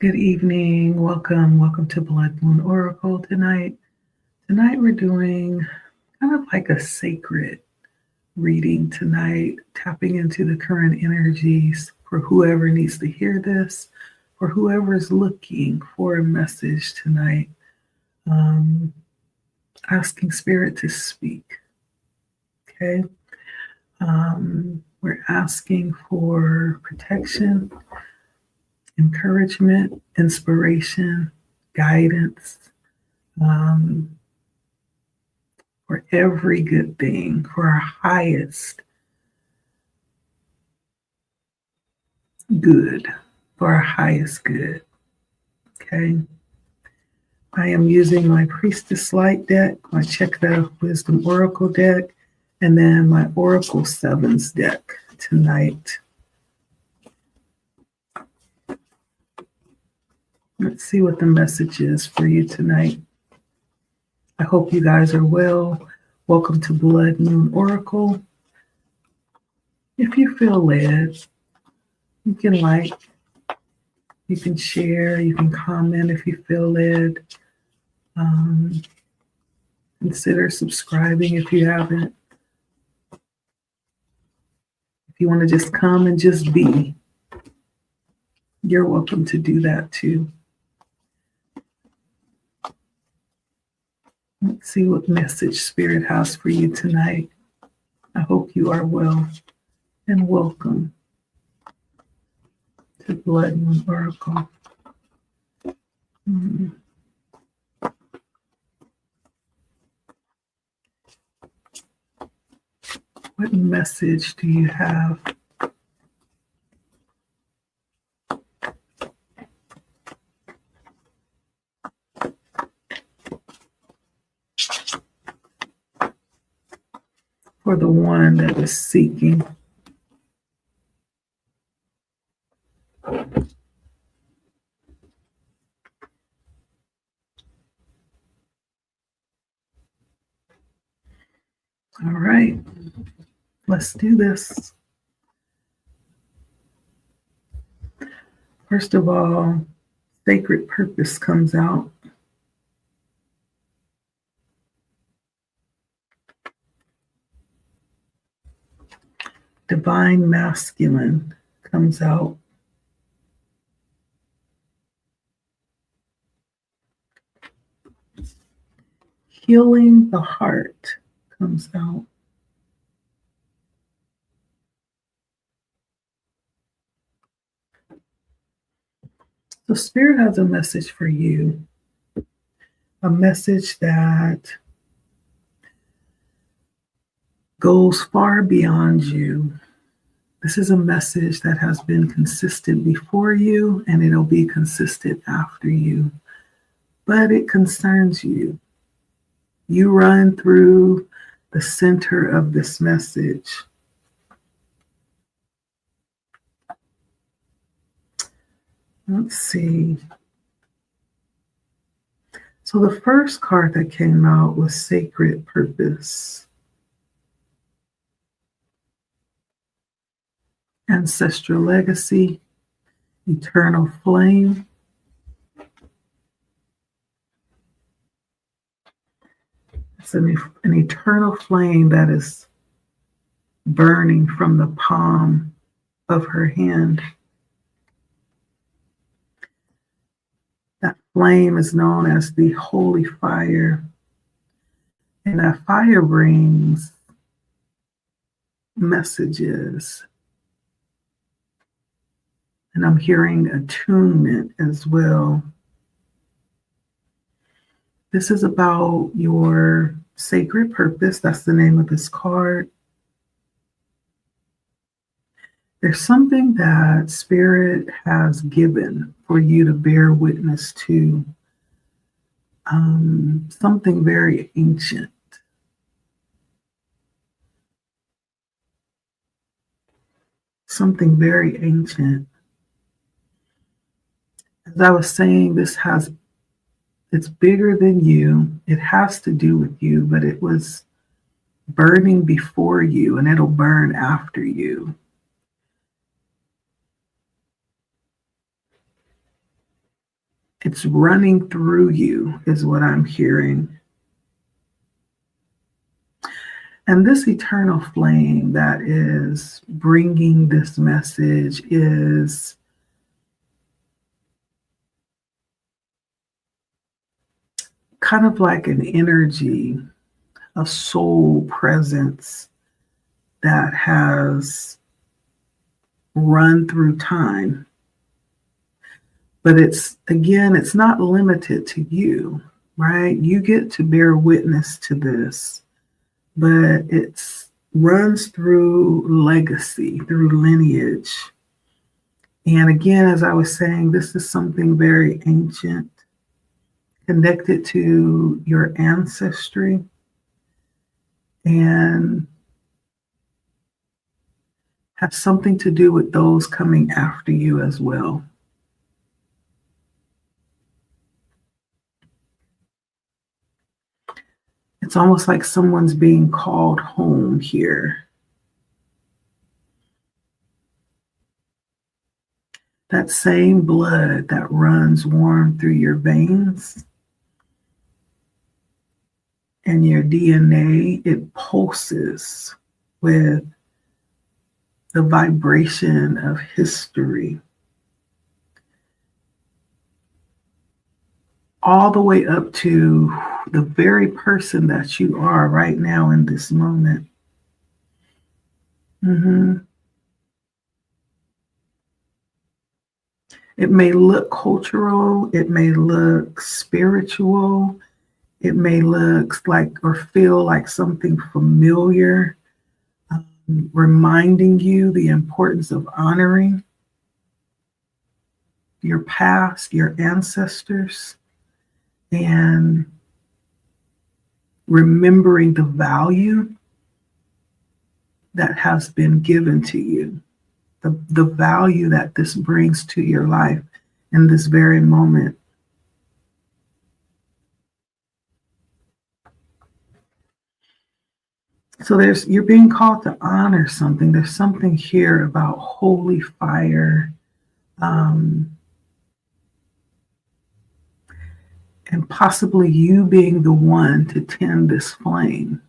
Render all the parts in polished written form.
Good evening. Welcome to Blood Moon Oracle tonight. Tonight we're doing kind of like a sacred reading tonight, tapping into the current energies for whoever needs to hear this, for whoever is looking for a message tonight. Um, Asking Spirit to speak. Okay. We're asking for protection, encouragement, inspiration, guidance, um, for every good thing, for our highest good, for our highest good. Okay. I am using my Priestess Light deck, my Check the Wisdom Oracle deck, and then my Oracle Sevens deck tonight. Let's see what the message is for you tonight. I hope you guys are well. Welcome to Blood Moon Oracle. If you feel led, you can like, you can share, you can comment if you feel led. Consider subscribing if you haven't. If you want to just come and just be, you're welcome to do that too. Let's see what message Spirit has for you tonight. I hope you are well and welcome to Blood Moon Oracle. What message do you have? For the one that is seeking. All right, let's do this. First of all, sacred purpose comes out. Divine masculine comes out. Healing the heart comes out. So Spirit has a message for you, a message that goes far beyond you. This is a message that has been consistent before you, and it'll be consistent after you. But it concerns you. You run through the center of this message. Let's see. So the first card that came out was Sacred Purpose. Ancestral Legacy, Eternal Flame. It's an eternal flame that is burning from the palm of her hand. That flame is known as the holy fire. And that fire brings messages. And I'm hearing attunement as well. This is about your sacred purpose. That's the name of this card. There's something that Spirit has given for you to bear witness to. Something very ancient. Something very ancient. As I was saying, it's bigger than you. It has to do with you, but it was burning before you, and it'll burn after you. It's running through you is what I'm hearing. And this eternal flame that is bringing this message is kind of like an energy, a soul presence that has run through time. But it's not limited to you, right? You get to bear witness to this, but it runs through legacy, through lineage. And again, as I was saying, this is something very ancient, connected to your ancestry, and has something to do with those coming after you as well. It's almost like someone's being called home here. That same blood that runs warm through your veins and your DNA, it pulses with the vibration of history, all the way up to the very person that you are right now in this moment. It may look cultural, it may look spiritual, it may look like or feel like something familiar, reminding you the importance of honoring your past, your ancestors, and remembering the value that has been given to you, the value that this brings to your life in this very moment. So you're being called to honor something. There's something here about holy fire, and possibly you being the one to tend this flame.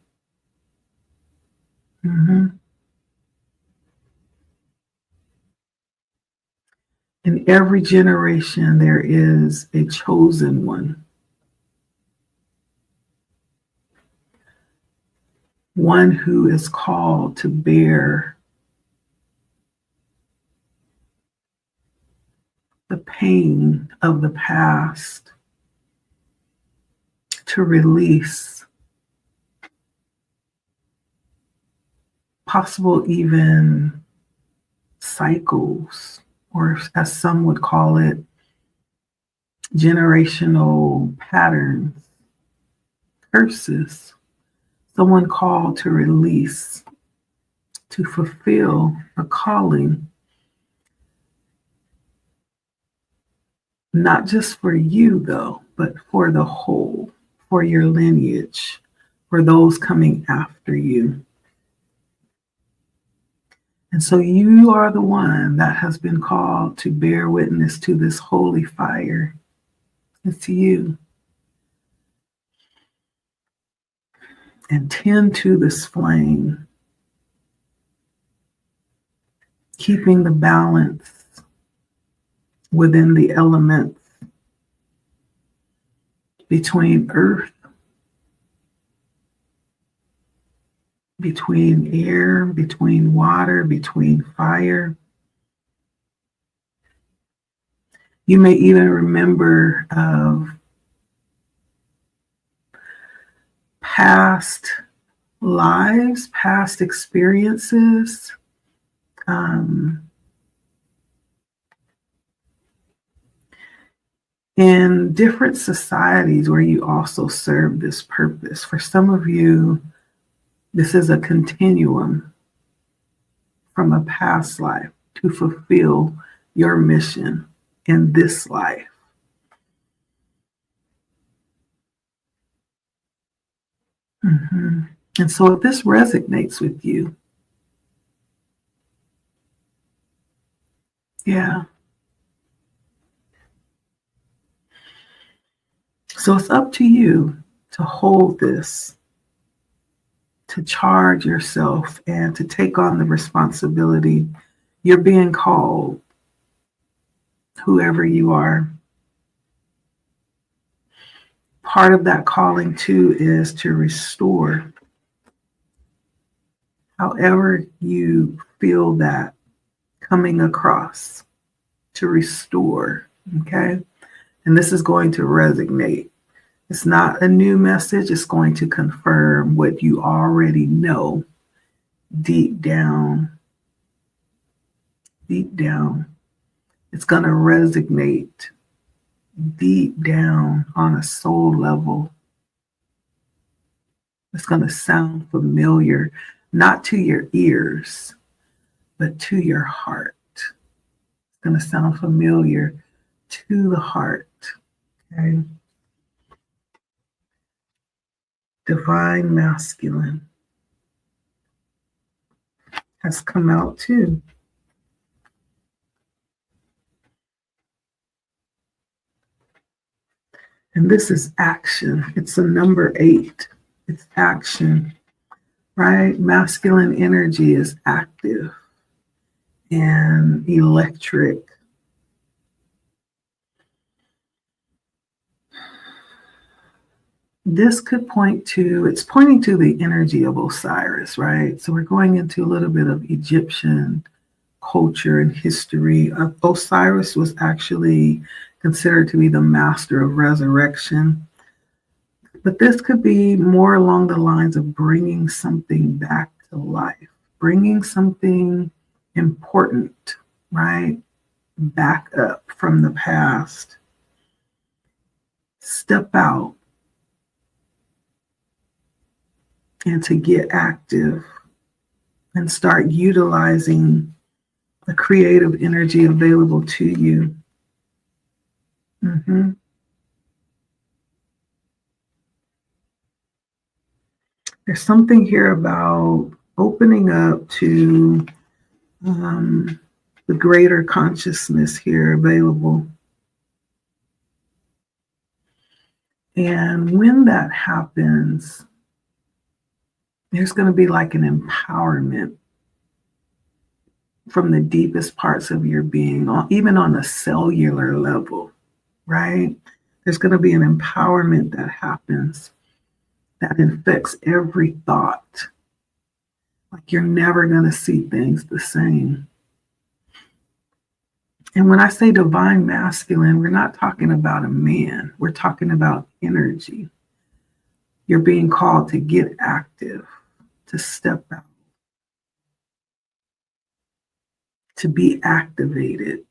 In every generation, there is a chosen one who is called to bear the pain of the past, to release possible even cycles, or as some would call it, generational patterns, curses. Someone called to release, to fulfill a calling, not just for you though, but for the whole, for your lineage, for those coming after you. And so you are the one that has been called to bear witness to this holy fire. It's you. And tend to this flame, keeping the balance within the elements between earth, between air, between water, between fire. You may even remember of past lives, past experiences, in different societies where you also serve this purpose. For some of you, this is a continuum from a past life to fulfill your mission in this life. And so if this resonates with you, yeah, So it's up to you to hold this, to charge yourself, and to take on the responsibility. You're being called, whoever you are. Part of that calling, too, is to restore. However you feel that coming across, to restore, okay? And this is going to resonate. It's not a new message. It's going to confirm what you already know deep down. Deep down. It's going to resonate deep down on a soul level. It's going to sound familiar, not to your ears, but to your heart. It's going to sound familiar to the heart. Okay? Divine masculine has come out too. And this is action. It's a number 8. It's action, right? Masculine energy is active and electric. This could it's pointing to the energy of Osiris, right? So we're going into a little bit of Egyptian culture and history. Osiris was actually considered to be the master of resurrection. But this could be more along the lines of bringing something back to life, bringing something important, right? Back up from the past. Step out and to get active and start utilizing the creative energy available to you. Mm-hmm. There's something here about opening up to the greater consciousness here available. And when that happens, there's going to be like an empowerment from the deepest parts of your being, even on a cellular level, right? There's going to be an empowerment that happens that infects every thought. Like you're never going to see things the same. And when I say divine masculine, we're not talking about a man. We're talking about energy. You're being called to get active, to step out, to be activated,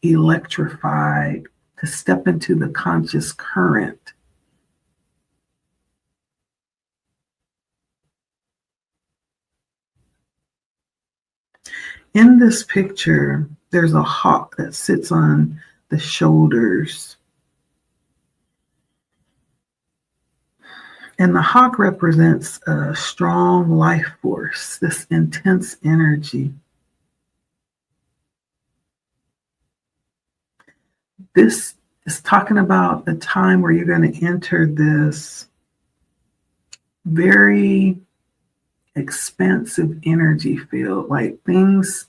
electrified, to step into the conscious current. In this picture, there's a hawk that sits on the shoulders. And the hawk represents a strong life force, this intense energy. This is talking about a time where you're going to enter this very expansive energy field, like things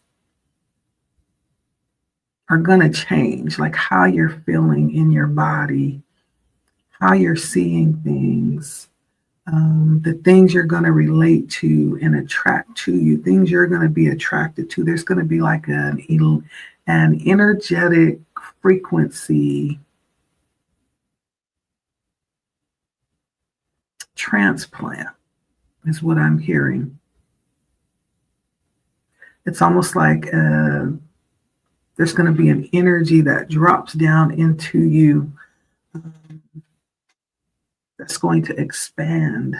are going to change, like how you're feeling in your body, how you're seeing things, the things you're going to relate to and attract to you, things you're going to be attracted to. There's going to be like an energetic frequency transplant is what I'm hearing. It's almost like there's going to be an energy that drops down into you that's going to expand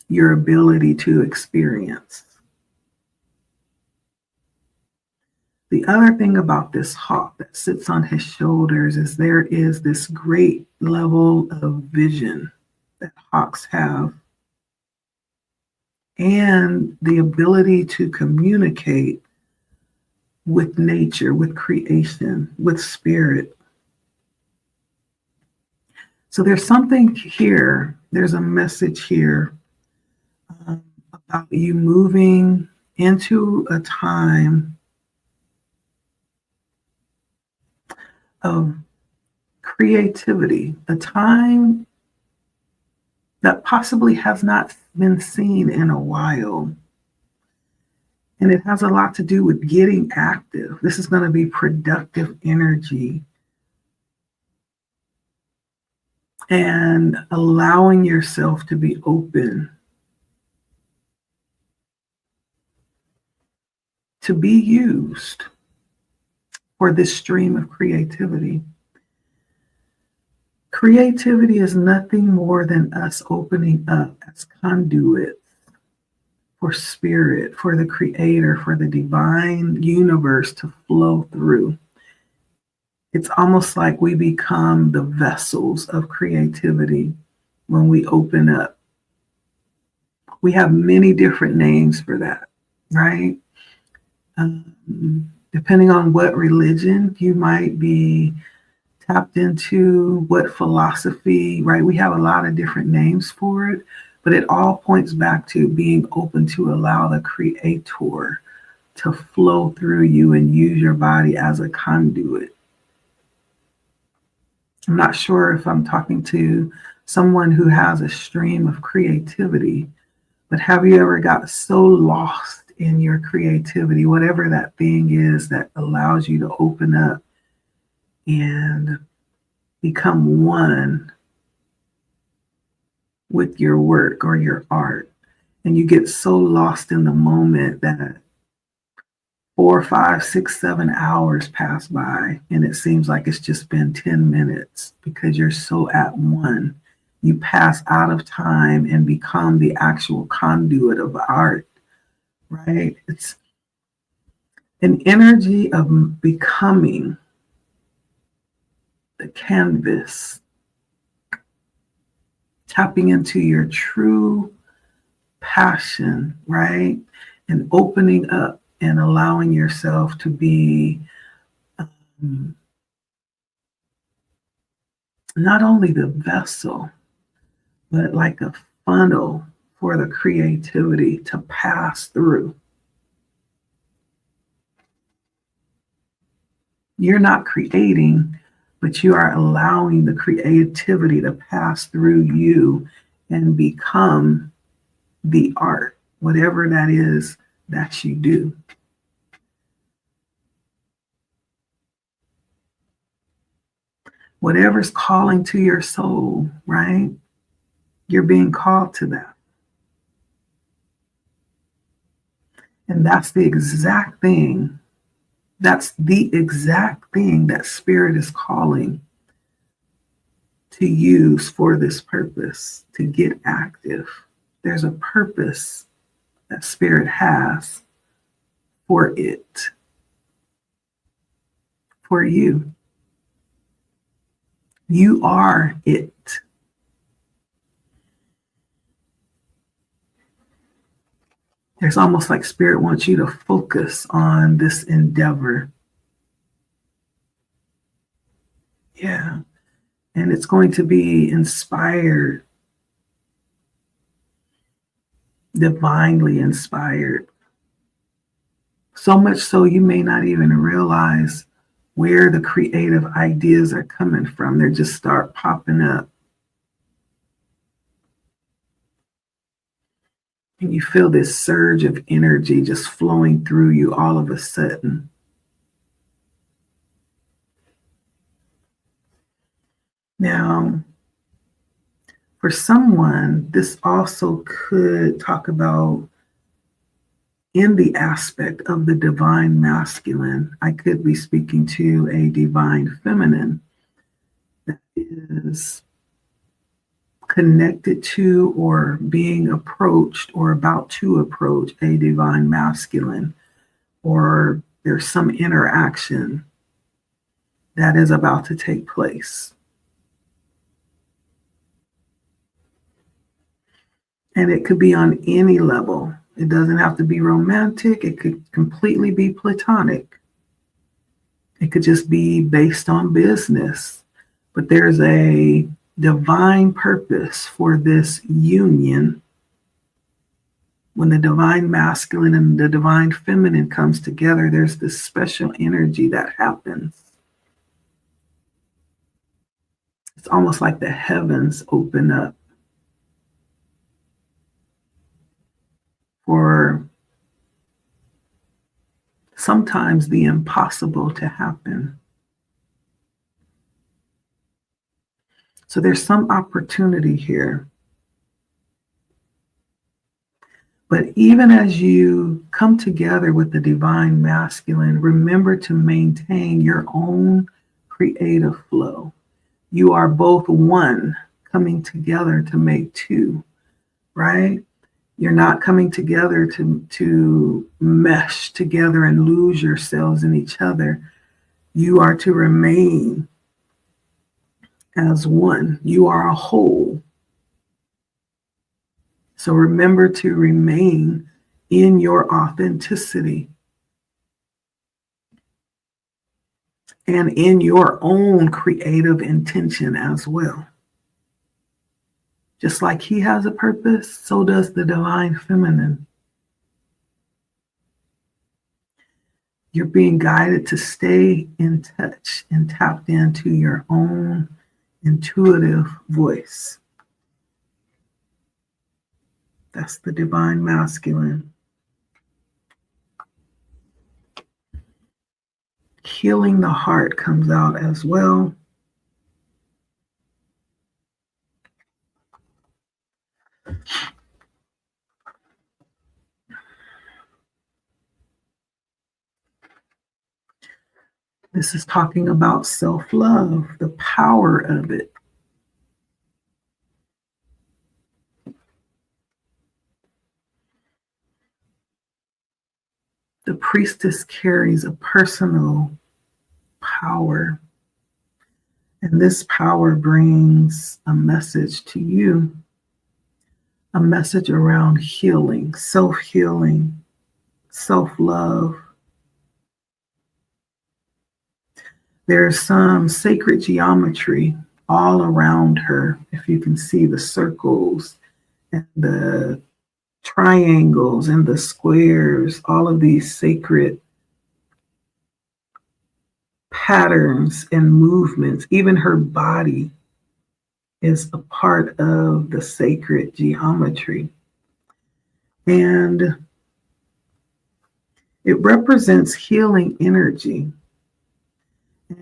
your ability to experience. The other thing about this hawk that sits on his shoulders is there is this great level of vision that hawks have, and the ability to communicate with nature, with creation, with spirit. So there's something here, there's a message here about you moving into a time of creativity, a time that possibly has not been seen in a while. And it has a lot to do with getting active. This is going to be productive energy and allowing yourself to be open to be used for this stream of creativity. Creativity is nothing more than us opening up as conduits for spirit, for the creator, for the divine universe to flow through. It's almost like we become the vessels of creativity when we open up. We have many different names for that, right? Depending on what religion you might be tapped into, what philosophy, right? We have a lot of different names for it, but it all points back to being open to allow the creator to flow through you and use your body as a conduit. I'm not sure if I'm talking to someone who has a stream of creativity, but have you ever got so lost in your creativity, whatever that thing is that allows you to open up and become one with your work or your art, and you get so lost in the moment that 4, 5, 6, 7 hours pass by and it seems like it's just been 10 minutes because you're so at one. You pass out of time and become the actual conduit of art, right? It's an energy of becoming the canvas, tapping into your true passion, right? And opening up and allowing yourself to be not only the vessel, but like a funnel for the creativity to pass through. You're not creating, but you are allowing the creativity to pass through you and become the art, whatever that is that you do. Whatever's calling to your soul, right? You're being called to that. And that's the exact thing. That's the exact thing that Spirit is calling to use for this purpose, to get active. There's a purpose that Spirit has for it, for you. You are it. There's almost like Spirit wants you to focus on this endeavor. Yeah. And it's going to be inspired, divinely inspired. So much so you may not even realize where the creative ideas are coming from. They just start popping up. And you feel this surge of energy just flowing through you all of a sudden. Now, for someone, this also could talk about in the aspect of the divine masculine. I could be speaking to a divine feminine that is connected to or being approached or about to approach a divine masculine, or there's some interaction that is about to take place. And it could be on any level. It doesn't have to be romantic. It could completely be platonic. It could just be based on business. But there's a divine purpose for this union. When the divine masculine and the divine feminine comes together, there's this special energy that happens. It's almost like the heavens open up for sometimes the impossible to happen. So there's some opportunity here. But even as you come together with the divine masculine, remember to maintain your own creative flow. You are both one coming together to make two, right? You're not coming together to mesh together and lose yourselves in each other. You are to remain as one. You are a whole. So remember to remain in your authenticity and in your own creative intention as well. Just like he has a purpose, so does the divine feminine. You're being guided to stay in touch and tapped into your own intuitive voice. That's the divine masculine. Healing the heart comes out as well. This is talking about self-love, the power of it. The priestess carries a personal power, and this power brings a message to you, a message around healing, self-healing, self-love. There's some sacred geometry all around her. If you can see the circles and the triangles and the squares, all of these sacred patterns and movements, even her body is a part of the sacred geometry. And it represents healing energy.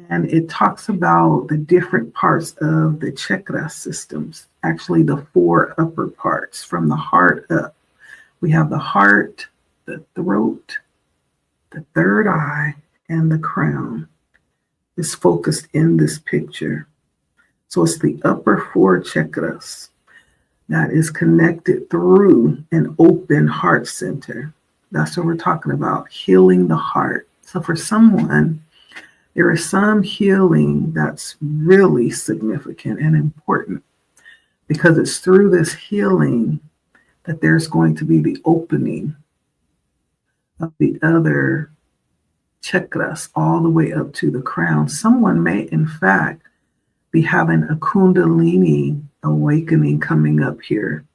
And it talks about the different parts of the chakra systems, actually the 4 upper parts from the heart up. We have the heart, the throat, the third eye, and the crown is focused in this picture. So it's the upper 4 chakras that is connected through an open heart center. That's what we're talking about, healing the heart. So for someone, there is some healing that's really significant and important because it's through this healing that there's going to be the opening of the other chakras all the way up to the crown. Someone may, in fact, be having a Kundalini awakening coming up here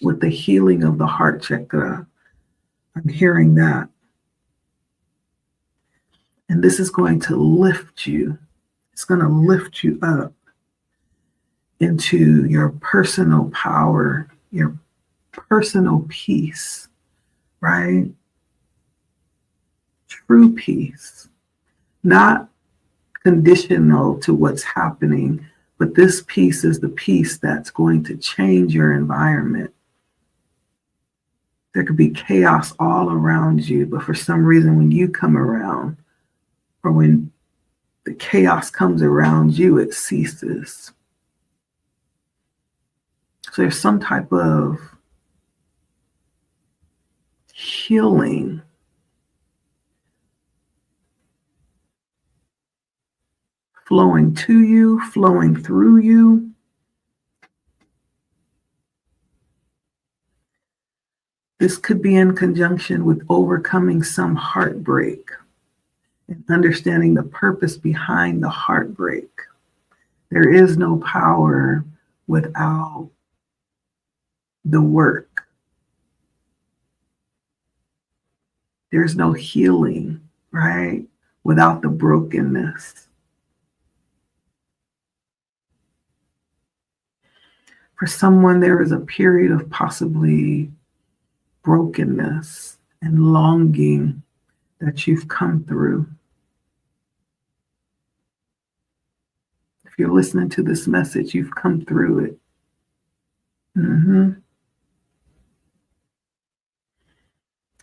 with the healing of the heart chakra. I'm hearing that. And this is going to lift you. It's going to lift you up into your personal power, your personal peace, right? True peace, not conditional to what's happening, but this peace is the peace that's going to change your environment. There could be chaos all around you, but for some reason, when you come around, or when the chaos comes around you, it ceases. So there's some type of healing flowing to you, flowing through you. This could be in conjunction with overcoming some heartbreak and understanding the purpose behind the heartbreak. There is no power without the work. There's no healing, right? Without the brokenness. For someone, there is a period of possibly brokenness and longing that you've come through. If you're listening to this message, you've come through it.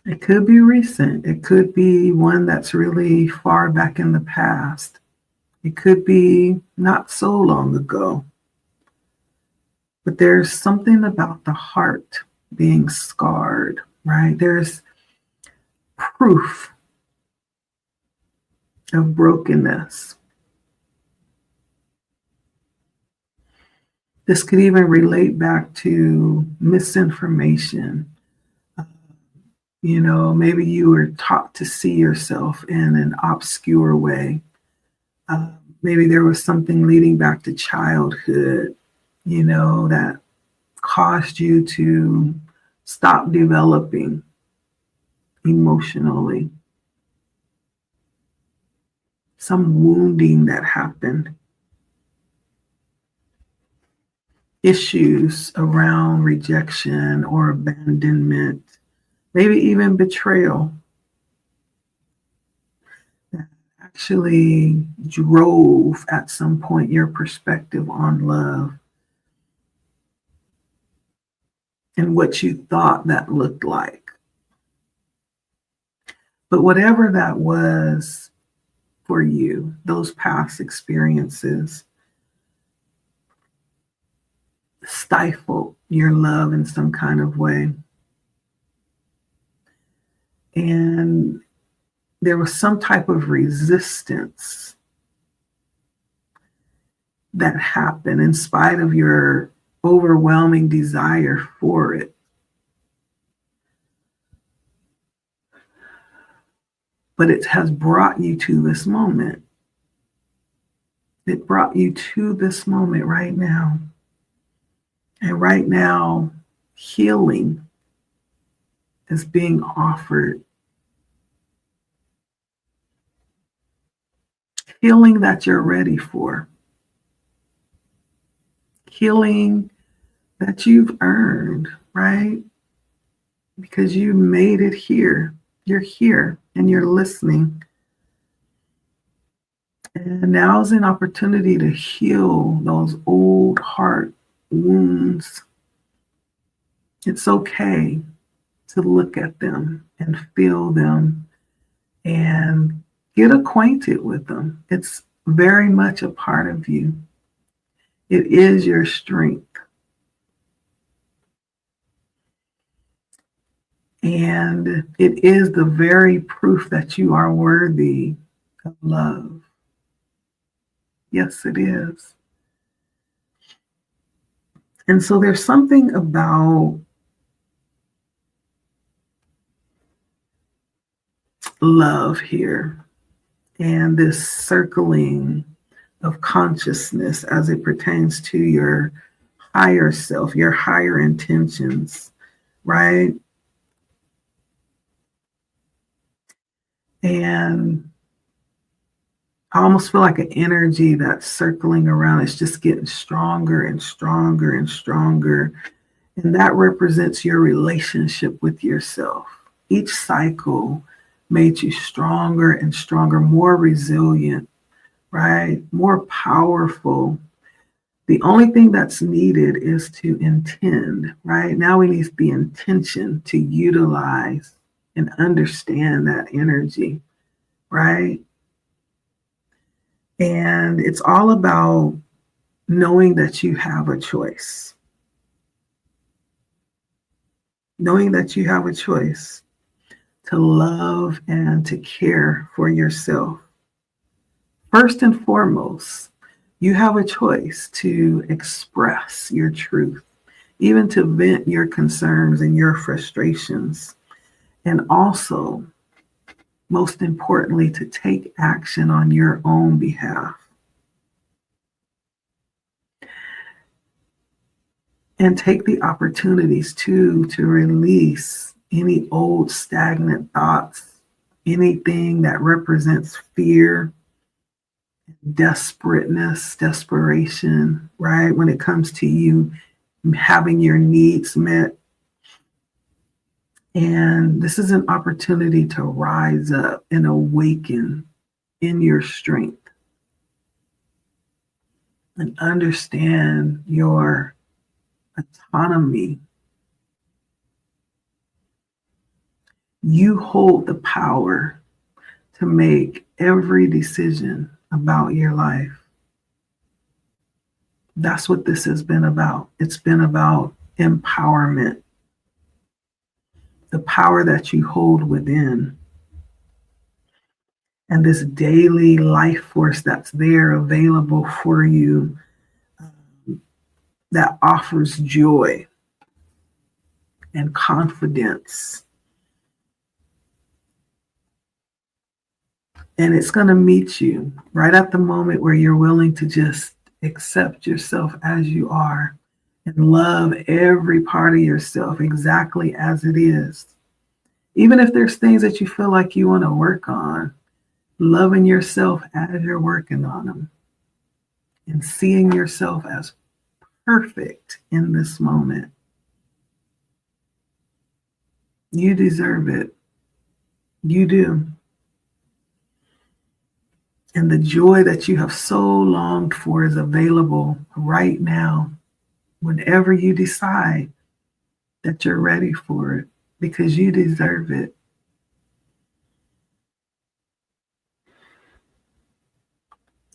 It could be recent. It could be one that's really far back in the past. It could be not so long ago. But there's something about the heart being scarred, right? There's proof of brokenness. This could even relate back to misinformation. Maybe you were taught to see yourself in an obscure way. Maybe there was something leading back to childhood, that caused you to stop developing emotionally. Some wounding that happened. Issues around rejection or abandonment, maybe even betrayal, that actually drove at some point your perspective on love and what you thought that looked like. But whatever that was for you, those past experiences stifled your love in some kind of way. And there was some type of resistance that happened in spite of your overwhelming desire for it. But it has brought you to this moment. It brought you to this moment right now. And right now, healing is being offered. Healing that you're ready for. Healing that you've earned, right? Because you made it here. You're here and you're listening. And now's an opportunity to heal those old heart wounds. It's okay to look at them and feel them and get acquainted with them. It's very much a part of you. It is your strength. And it is the very proof that you are worthy of love. Yes, it is. And so there's something about love here and this circling of consciousness as it pertains to your higher self, your higher intentions, right? And I almost feel like an energy that's circling around. It's just getting stronger and stronger and stronger. And that represents your relationship with yourself. Each cycle made you stronger and stronger, more resilient, right? More powerful. The only thing that's needed is to intend, right? Now we need the intention to utilize and understand that energy, right? And it's all about knowing that you have a choice. Knowing that you have a choice to love and to care for yourself. First and foremost, you have a choice to express your truth, even to vent your concerns and your frustrations, and also, most importantly, to take action on your own behalf. And take the opportunities to release any old stagnant thoughts, anything that represents fear, desperateness, desperation, right? When it comes to you having your needs met. And this is an opportunity to rise up and awaken in your strength and understand your autonomy. You hold the power to make every decision about your life. That's what this has been about. It's been about empowerment, the power that you hold within, and this daily life force that's there available for you, that offers joy and confidence. And it's going to meet you right at the moment where you're willing to just accept yourself as you are and love every part of yourself exactly as it is. Even if there's things that you feel like you want to work on, loving yourself as you're working on them and seeing yourself as perfect in this moment. You deserve it. You do. And the joy that you have so longed for is available right now, whenever you decide that you're ready for it, because you deserve it.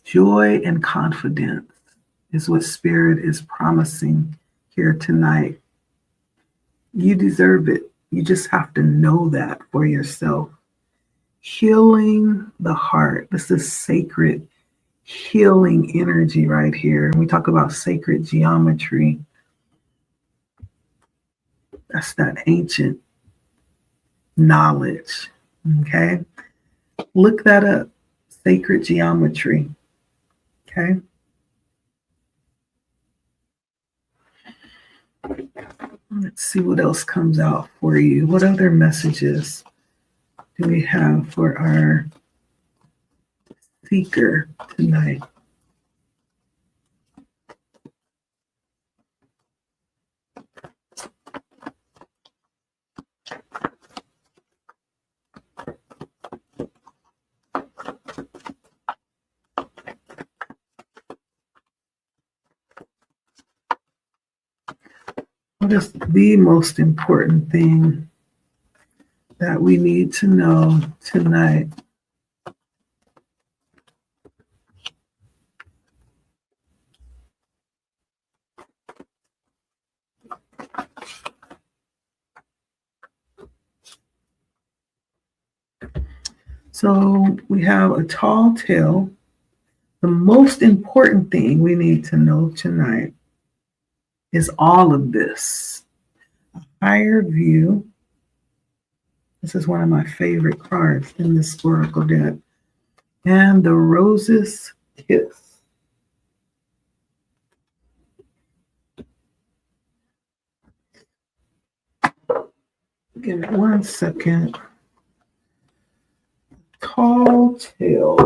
Joy and confidence is what Spirit is promising here tonight. You deserve it. You just have to know that for yourself. Healing the heart. This is sacred healing energy right here. We talk about sacred geometry. That's that ancient knowledge. Okay? Look that up. Sacred geometry. Okay? Let's see what else comes out for you. What other messages do we have for our seeker tonight? What is the most important thing that we need to know tonight? So we have a tall tale. The most important thing we need to know tonight is all of this. A higher view. This is one of my favorite cards in this oracle deck. And the Rose's Kiss. Give me 1 second. Tall tale.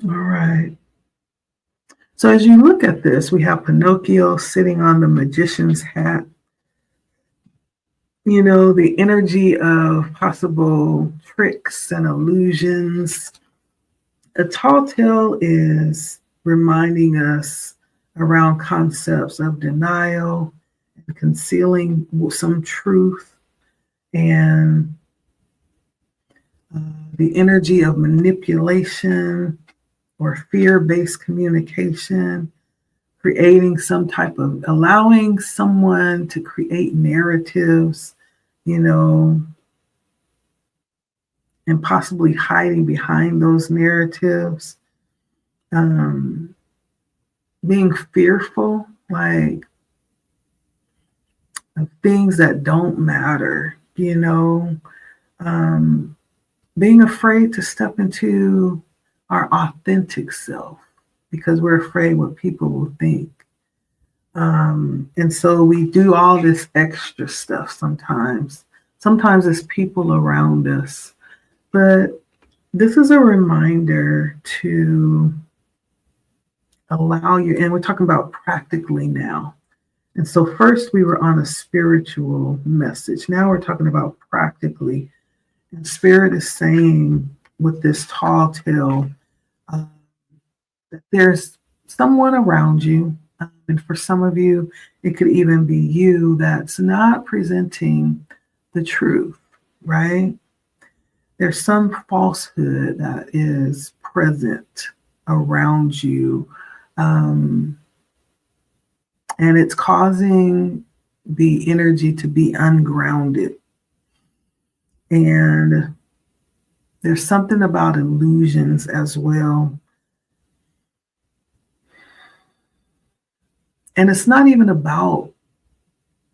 All right. So as you look at this, we have Pinocchio sitting on the magician's hat. You know, the energy of possible tricks and illusions. A tall tale is reminding us around concepts of denial and concealing some truth, and the energy of manipulation or fear-based communication, creating some type of, allowing someone to create narratives, you know, and possibly hiding behind those narratives, being fearful, like, of things that don't matter, you know, being afraid to step into our authentic self because we're afraid what people will think. And so we do all this extra stuff sometimes. Sometimes it's people around us. But this is a reminder to allow you, and we're talking about practically now. And so, first, we were on a spiritual message. Now we're talking about practically. And Spirit is saying with this tall tale uh, that there's someone around you. And for some of you, it could even be you that's not presenting the truth, right? There's some falsehood that is present around you. Um, and it's causing the energy to be ungrounded. And there's something about illusions as well. And it's not even about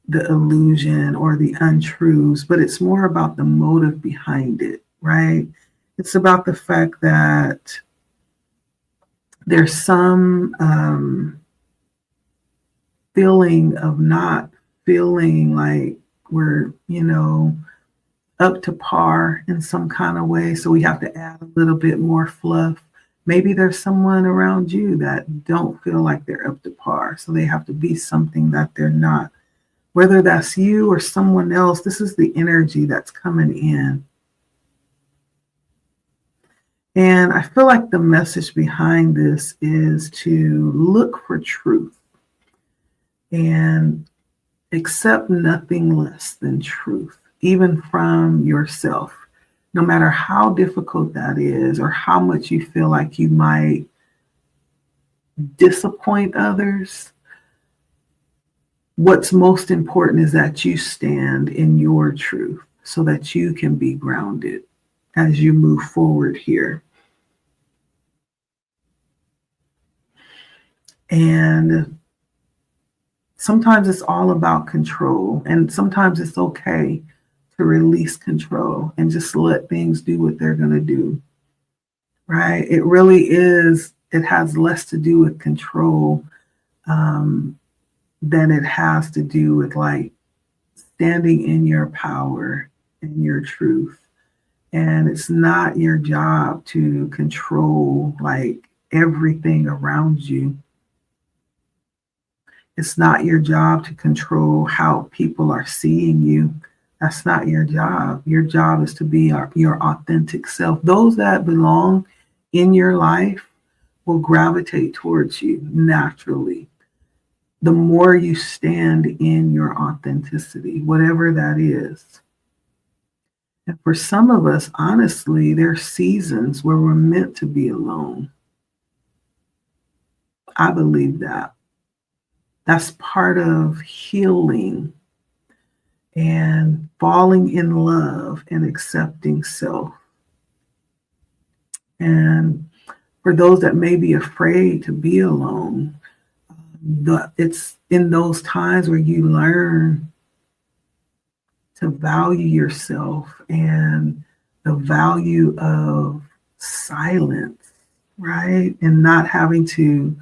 the illusion or the untruths, but it's more about the motive behind it, right? It's about the fact that there's some feeling of not feeling like we're, up to par in some kind of way. So we have to add a little bit more fluff. Maybe there's someone around you that don't feel like they're up to par. So they have to be something that they're not. Whether that's you or someone else, this is the energy that's coming in. And I feel like the message behind this is to look for truth and accept nothing less than truth, even from yourself, no matter how difficult that is or how much you feel like you might disappoint others. What's most important is that you stand in your truth so that you can be grounded as you move forward here. And sometimes it's all about control, and sometimes it's okay to release control and just let things do what they're going to do, right? It really is, it has less to do with control than it has to do with like standing in your power and your truth. And it's not your job to control like everything around you. It's not your job to control how people are seeing you. That's not your job. Your job is to be your authentic self. Those that belong in your life will gravitate towards you naturally. The more you stand in your authenticity, whatever that is. And for some of us, honestly, there are seasons where we're meant to be alone. I believe that. That's part of healing and falling in love and accepting self. And for those that may be afraid to be alone, it's in those times where you learn to value yourself and the value of silence, right? And not having to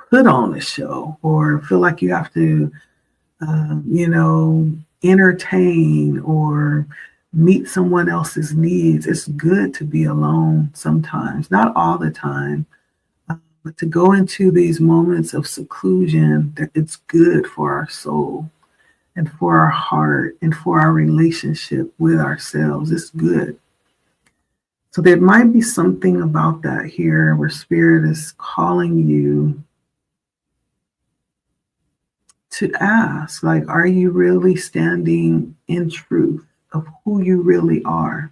put on a show or feel like you have to, entertain or meet someone else's needs. It's good to be alone sometimes, not all the time, but to go into these moments of seclusion, that it's good for our soul and for our heart and for our relationship with ourselves. It's good. So there might be something about that here where Spirit is calling you to ask, like, are you really standing in truth of who you really are?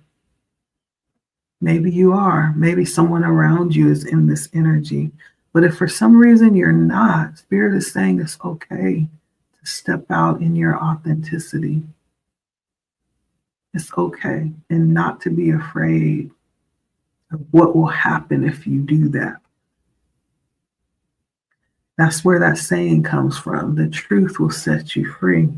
Maybe you are. Maybe someone around you is in this energy. But if for some reason you're not, Spirit is saying it's okay to step out in your authenticity. It's okay. And not to be afraid of what will happen if you do that. That's where that saying comes from. The truth will set you free.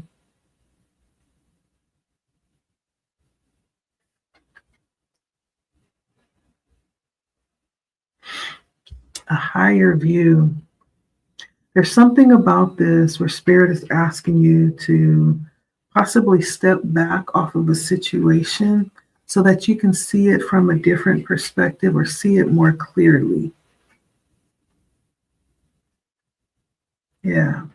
a higher view. There's something about this where Spirit is asking you to possibly step back off of a situation so that you can see it from a different perspective or see it more clearly. Yeah.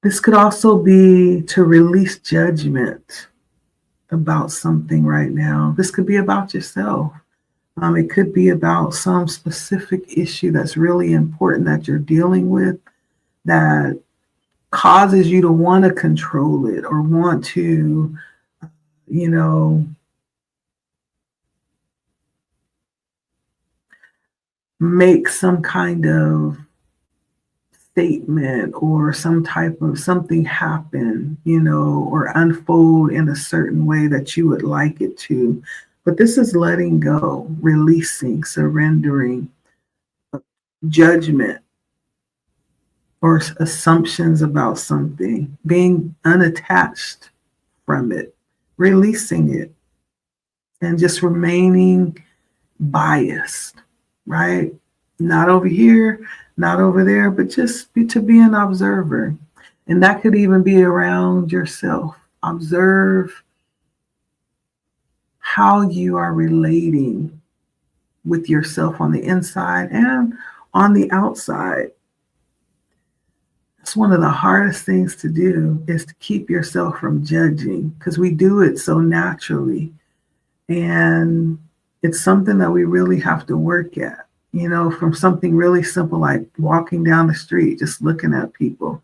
This could also be to release judgment about something right now. This could be about yourself. It could be about some specific issue that's really important that you're dealing with that causes you to want to control it or want to, you know, make some kind of statement or some type of something happen, or unfold in a certain way that you would like it to. But this is letting go, releasing, surrendering, judgment or assumptions about something, being unattached from it, releasing it, and just remaining biased, right? Not over here, not over there, but just to be an observer. And that could even be around yourself. Observe how you are relating with yourself on the inside and on the outside. It's one of the hardest things to do is to keep yourself from judging because we do it so naturally. And it's something that we really have to work at, from something really simple like walking down the street, just looking at people.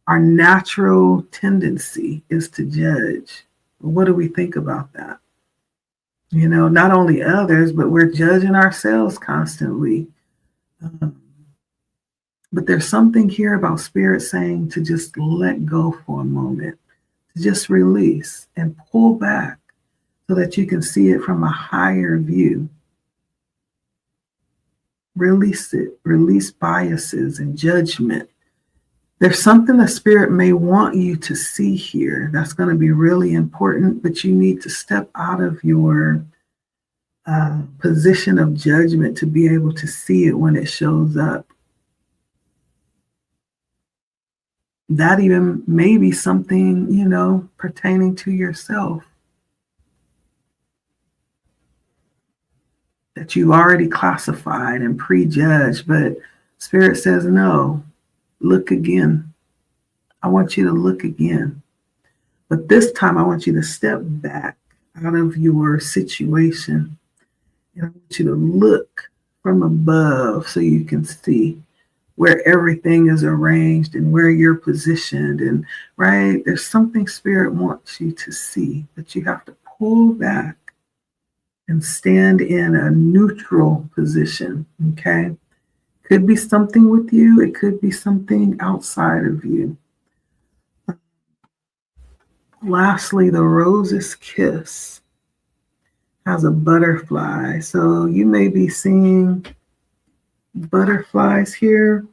Our natural tendency is to judge. What do we think about that? Not only others, but we're judging ourselves constantly. But there's something here about Spirit saying to just let go for a moment, to just release and pull back so that you can see it from a higher view. Release it, release biases and judgment. There's something the Spirit may want you to see here that's going to be really important, but you need to step out of your position of judgment to be able to see it when it shows up. That even may be something, pertaining to yourself that you already classified and prejudged, but Spirit says, no, look again. I want you to look again. But this time I want you to step back out of your situation. And I want you to look from above so you can see where everything is arranged and where you're positioned. And right, there's something Spirit wants you to see, but you have to pull back and stand in a neutral position, okay? Could be something with you. It could be something outside of you. Lastly, the rose's kiss has a butterfly. So you may be seeing butterflies here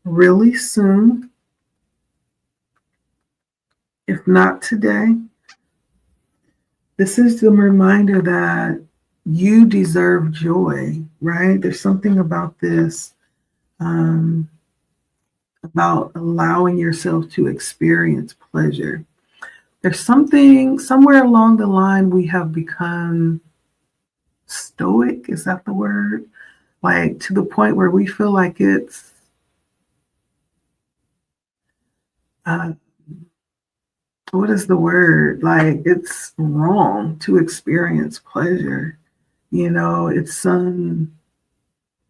really soon. If not today, this is the reminder that you deserve joy, right? There's something about this, about allowing yourself to experience pleasure. There's something somewhere along the line we have become stoic. Is that the word? Like to the point where we feel like it's what is the word? Like it's wrong to experience pleasure. It's some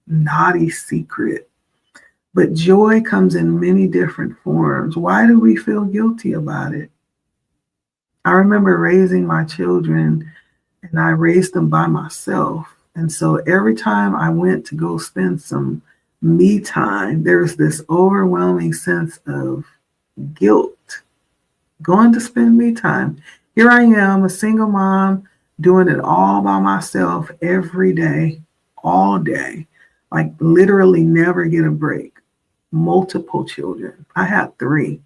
naughty secret. But joy comes in many different forms. Why do we feel guilty about it? I remember raising my children, and I raised them by myself. And so every time I went to go spend some me time, there was this overwhelming sense of guilt going to spend me time. Here I am, a single mom, doing it all by myself every day, all day, like literally never get a break. Multiple children. I had 3,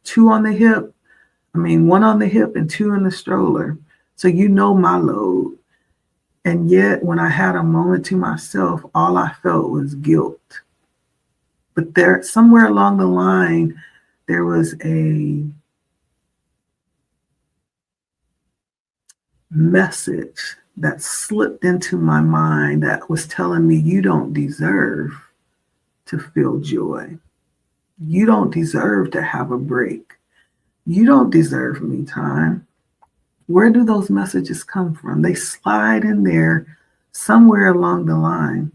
2 on the hip. One on the hip and 2 in the stroller. So my load. And yet, when I had a moment to myself, all I felt was guilt. But there, somewhere along the line, there was a message that slipped into my mind that was telling me, you don't deserve to feel joy. You don't deserve to have a break. You don't deserve me time. Where do those messages come from? They slide in there somewhere along the line.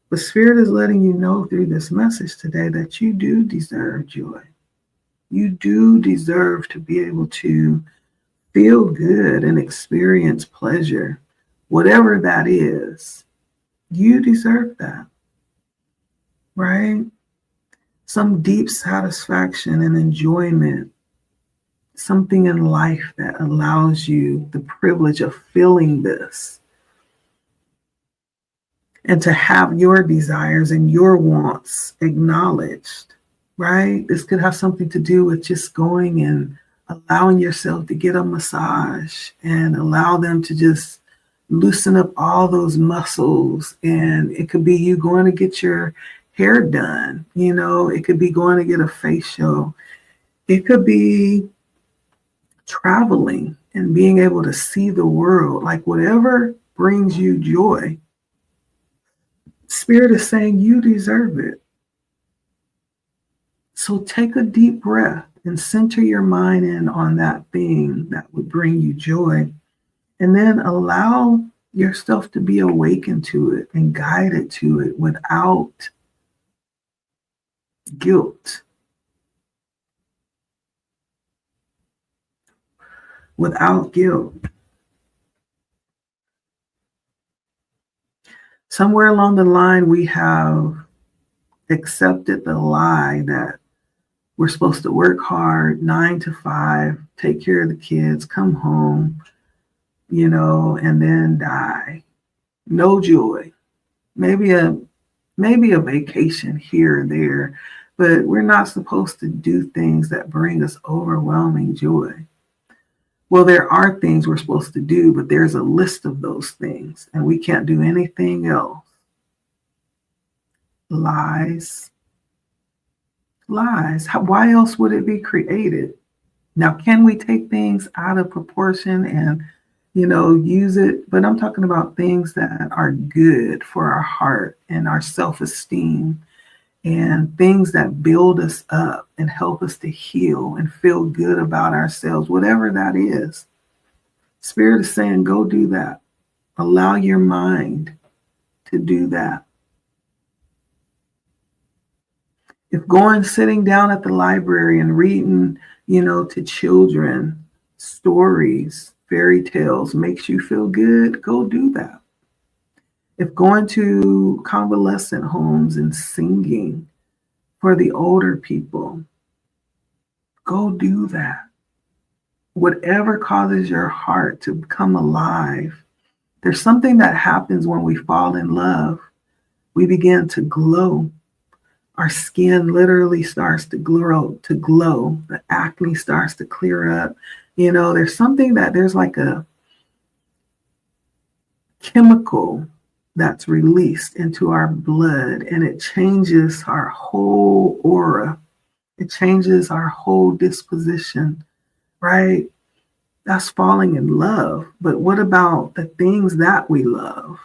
But Spirit is letting you know through this message today that you do deserve joy. You do deserve to be able to feel good and experience pleasure, whatever that is. You deserve that, right? Some deep satisfaction and enjoyment, something in life that allows you the privilege of feeling this and to have your desires and your wants acknowledged, right? This could have something to do with just going and allowing yourself to get a massage and allow them to just loosen up all those muscles. And it could be you going to get your hair done, it could be going to get a facial. It could be traveling and being able to see the world, like whatever brings you joy. Spirit is saying you deserve it. So take a deep breath and center your mind in on that thing that would bring you joy. And then allow yourself to be awakened to it and guided to it without guilt. Without guilt. Somewhere along the line, we have accepted the lie that we're supposed to work hard, 9 to 5, take care of the kids, come home, and then die. No joy. Maybe a vacation here and there, but we're not supposed to do things that bring us overwhelming joy. Well, there are things we're supposed to do, but there's a list of those things, and we can't do anything else. Lies. Why else would it be created? Now, can we take things out of proportion and, use it? But I'm talking about things that are good for our heart and our self-esteem and things that build us up and help us to heal and feel good about ourselves, whatever that is. Spirit is saying, go do that. Allow your mind to do that. If sitting down at the library and reading, to children, stories, fairy tales makes you feel good, go do that. If going to convalescent homes and singing for the older people, go do that. Whatever causes your heart to come alive. There's something that happens when we fall in love. We begin to glow. Our skin literally starts to glow. The acne starts to clear up. There's like a chemical that's released into our blood, and it changes our whole aura. It changes our whole disposition, right? That's falling in love. But what about the things that we love?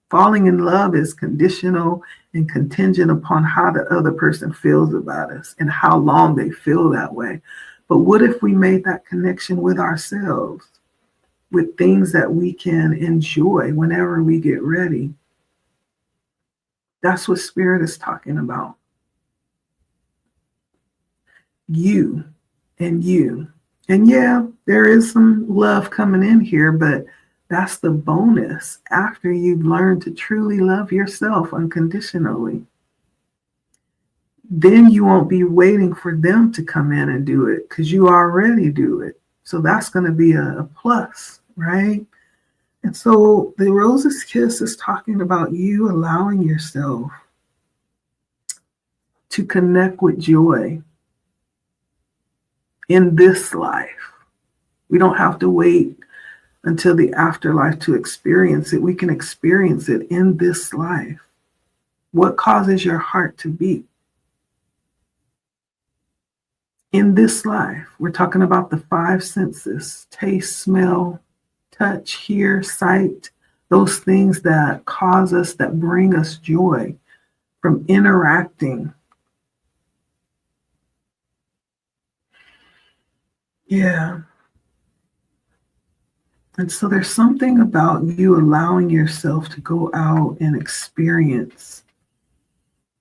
Falling in love is conditional and contingent upon how the other person feels about us and how long they feel that way. But what if we made that connection with ourselves, with things that we can enjoy whenever we get ready? That's what Spirit is talking about. You and you. And yeah, there is some love coming in here, but that's the bonus after you've learned to truly love yourself unconditionally. Then you won't be waiting for them to come in and do it because you already do it. So that's going to be a plus, right? And so the Rose's Kiss is talking about you allowing yourself to connect with joy in this life. We don't have to wait until the afterlife to experience it. We can experience it in this life. What causes your heart to beat? In this life, we're talking about the five senses: taste, smell, touch, hear, sight, those things that cause us, that bring us joy from interacting. Yeah. And so there's something about you allowing yourself to go out and experience.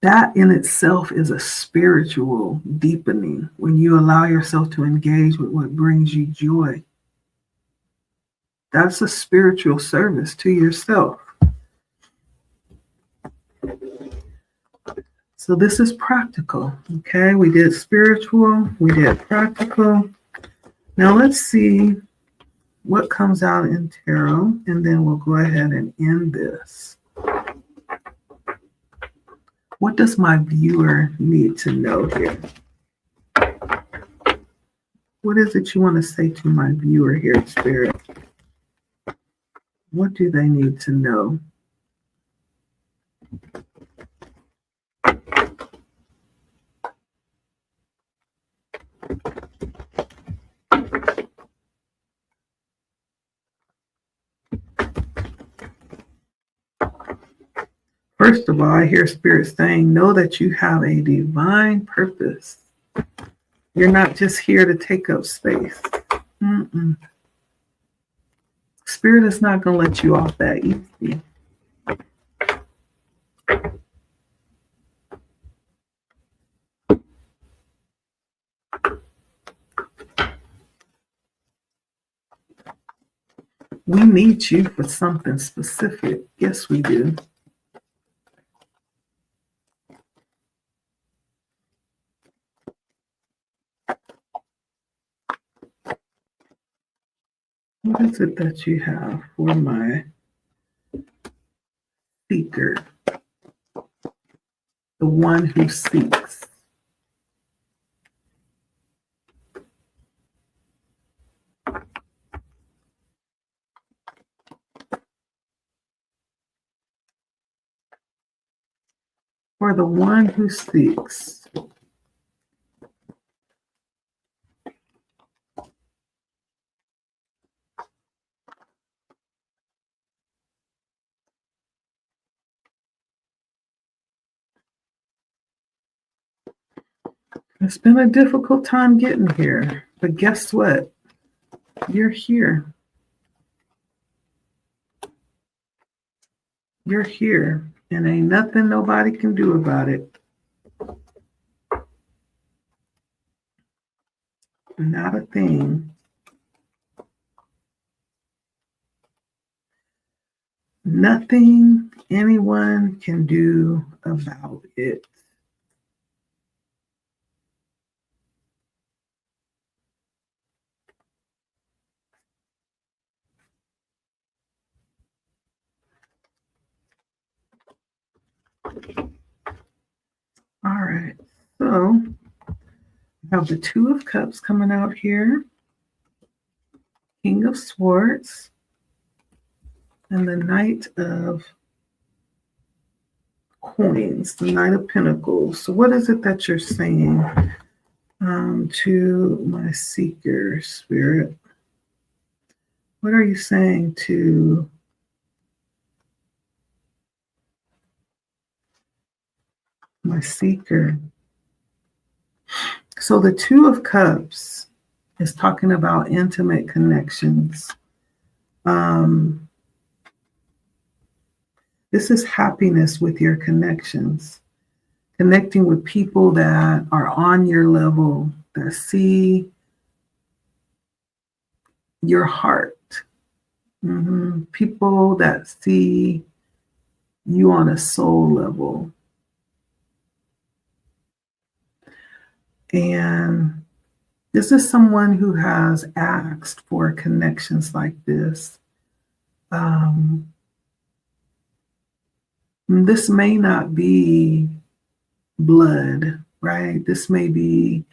That in itself is a spiritual deepening when you allow yourself to engage with what brings you joy. That's a spiritual service to yourself. So this is practical, okay? We did spiritual, we did practical. Now let's see what comes out in tarot, and then we'll go ahead and end this. What does my viewer need to know here? What is it you want to say to my viewer here, Spirit? What do they need to know? First of all, I hear Spirit saying, know that you have a divine purpose. You're not just here to take up space. Spirit is not going to let you off that easy. We need you for something specific. Yes, we do. What is it that you have for my seeker? The one who seeks. For the one who seeks. It's been a difficult time getting here, but guess what? You're here. You're here, and ain't nothing nobody can do about it. Not a thing. Nothing anyone can do about it. All right, so I have the Two of Cups coming out here, King of Swords, and the Knight of Coins, the Knight of Pentacles. So what is it that you're saying to my seeker, Spirit? What are you saying to my seeker? So the Two of Cups is talking about intimate connections. This is happiness with your connections, connecting with people that are on your level, that see your heart. People that see you on a soul level. And this is someone who has asked for connections like this. This may not be blood, right? This may be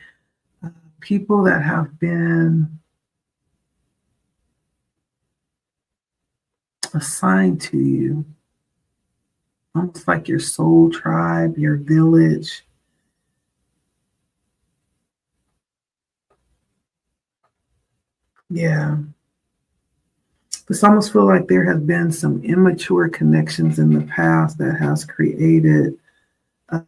people that have been assigned to you, almost like your soul tribe, your village. Yeah. This almost feel like there has been some immature connections in the past that has created uh,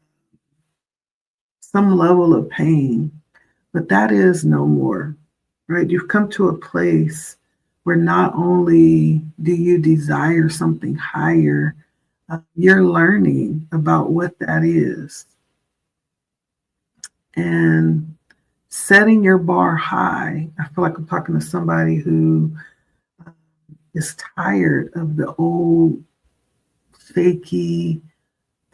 some level of pain, but that is no more, right? You've come to a place where not only do you desire something higher, you're learning about what that is and setting your bar high. I feel like I'm talking to somebody who is tired of the old fakey